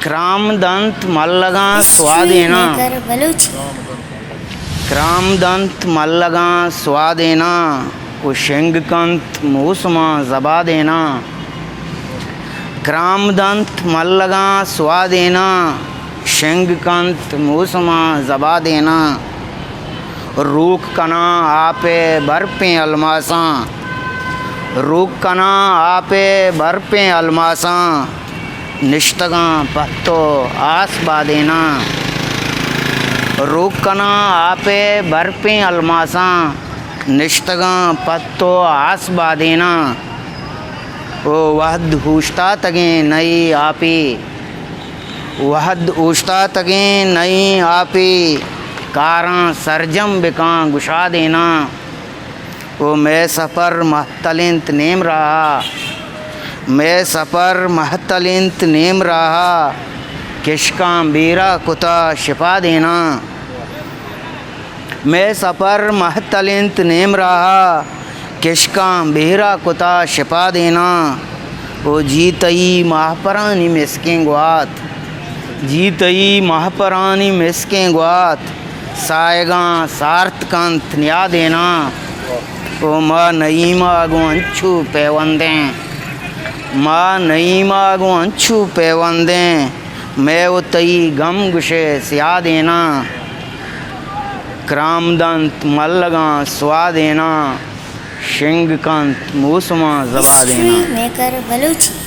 क्रामदंत मल्लगा स्वादेना क्रामदंत मल्लगा स्वादेना कुशंगकंत मूसमा जबा देना क्रामदंत मल्लगा स्वादेना शंगकंत मूसमा जबा देना रूख कना आपे बरपे अलमासा रूख कना आपे बरपे अलमासा निष्तगा पत्तो आस बादेना रूख कना आपे बरपे अलमासा निष्तगा पत्तो आस बादेना ओ वहद हुश्ता तगे नई आपी वहद उश्ता तगे नई आपी कारां सरजम बिकां गुशा देना ओ मैं सफ़र महतलिंत नेम रहा मैं सफ़र महतलिंत नेम रहा किशका बीरा कुता शिफा देना मैं सफ़र महतलिंत नेम रहा किशका बेहरा कुता शिफा देना ओ जीतई महापरानी मिसकें गुआत जीतई महापरानी मिसकें गुआत सायगा सार्थकंत न्या देना ओ माँ नईमा अगो अंशु पैवंदे माँ नईमा अगो अंशु पैवंदे मैं वो तई गम गुशे सिया देना क्रामदंत मल्लगा स्वा देना शिंगकंत मूसमा जबा देना।